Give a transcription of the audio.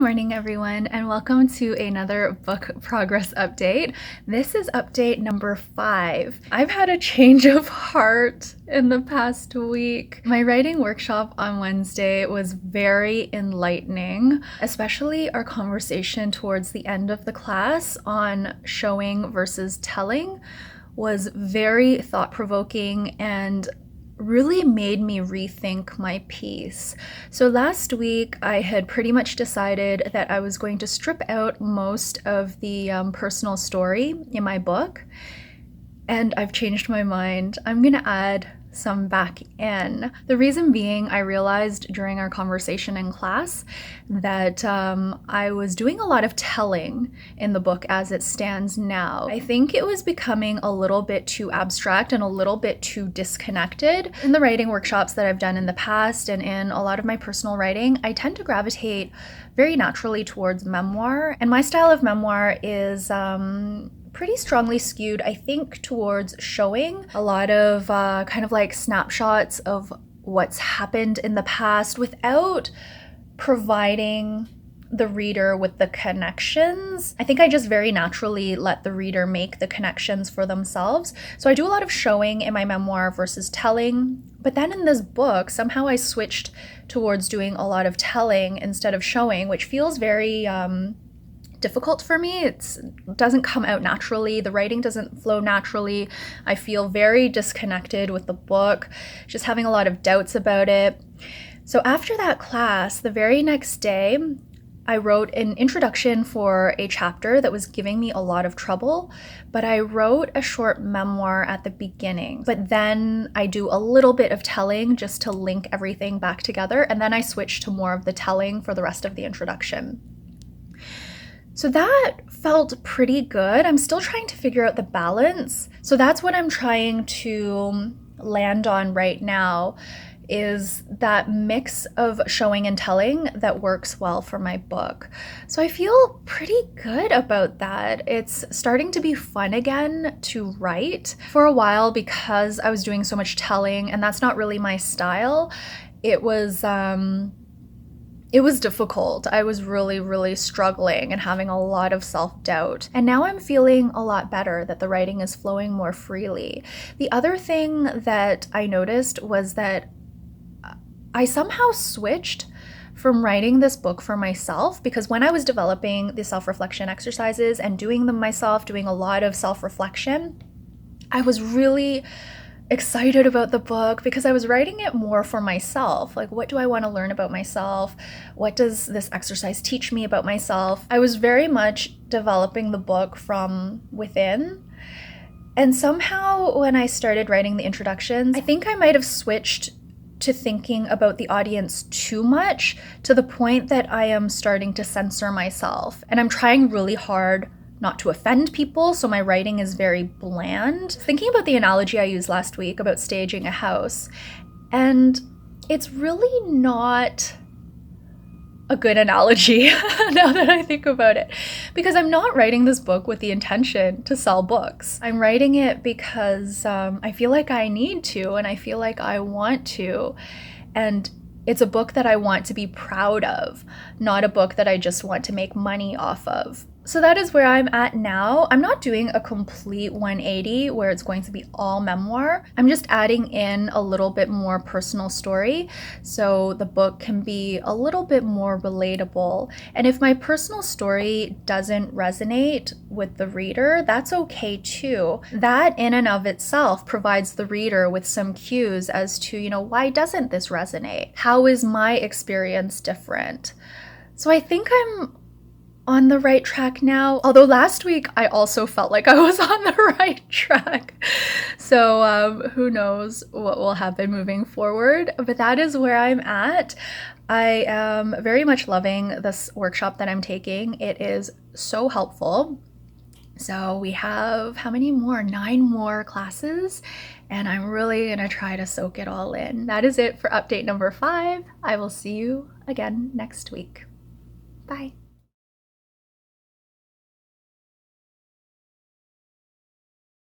Morning everyone, and welcome to another book progress update. This is update number 5. I've had a change of heart in the past week. My writing workshop on Wednesday was very enlightening, especially our conversation towards the end of the class on showing versus telling was very thought-provoking and really made me rethink my piece. So last week I had pretty much decided that I was going to strip out most of the personal story in my book, and I've changed my mind. I'm gonna add some back in. The reason being, I realized during our conversation in class that I was doing a lot of telling in the book as it stands now. I think it was becoming a little bit too abstract and a little bit too disconnected. In the writing workshops that I've done in the past and in a lot of my personal writing, I tend to gravitate very naturally towards memoir, and my style of memoir is pretty strongly skewed, I think, towards showing a lot of kind of like snapshots of what's happened in the past without providing the reader with the connections. I think I just very naturally let the reader make the connections for themselves. So I do a lot of showing in my memoir versus telling. But then in this book, somehow I switched towards doing a lot of telling instead of showing, which feels very difficult for me. It doesn't come out naturally. The writing doesn't flow naturally. I feel very disconnected with the book, just having a lot of doubts about it. So after that class, the very next day, I wrote an introduction for a chapter that was giving me a lot of trouble, but I wrote a short memoir at the beginning. But then I do a little bit of telling just to link everything back together, and then I switch to more of the telling for the rest of the introduction. So that felt pretty good. I'm still trying to figure out the balance. So that's what I'm trying to land on right now, is that mix of showing and telling that works well for my book. So I feel pretty good about that. It's starting to be fun again to write. For a while, because I was doing so much telling, and that's not really my style, it was difficult. I was really struggling and having a lot of self-doubt. And now I'm feeling a lot better that the writing is flowing more freely. The other thing that I noticed was that I somehow switched from writing this book for myself, because when I was developing the self-reflection exercises and doing them myself, doing a lot of self-reflection, I was really excited about the book because I was writing it more for myself. Like, what do I want to learn about myself? What does this exercise teach me about myself? I was very much developing the book from within. And somehow when I started writing the introductions, I think I might have switched to thinking about the audience too much, to the point that I am starting to censor myself. And I'm trying really hard not to offend people, so my writing is very bland. Thinking about the analogy I used last week about staging a house, and it's really not a good analogy now that I think about it, because I'm not writing this book with the intention to sell books. I'm writing it because I feel like I need to, and I feel like I want to, and it's a book that I want to be proud of, not a book that I just want to make money off of. So that is where I'm at now. I'm not doing a complete 180 where it's going to be all memoir. I'm just adding in a little bit more personal story so the book can be a little bit more relatable. And if my personal story doesn't resonate with the reader, that's okay too. That in and of itself provides the reader with some cues as to, why doesn't this resonate? How is my experience different? So I think I'm on the right track now. Although last week I also felt like I was on the right track. So who knows what will happen moving forward, but that is where I'm at. I am very much loving this workshop that I'm taking. It is so helpful. So we have, how many more? 9 more classes, and I'm really gonna try to soak it all in. That is it for update number 5. I will see you again next week. Bye.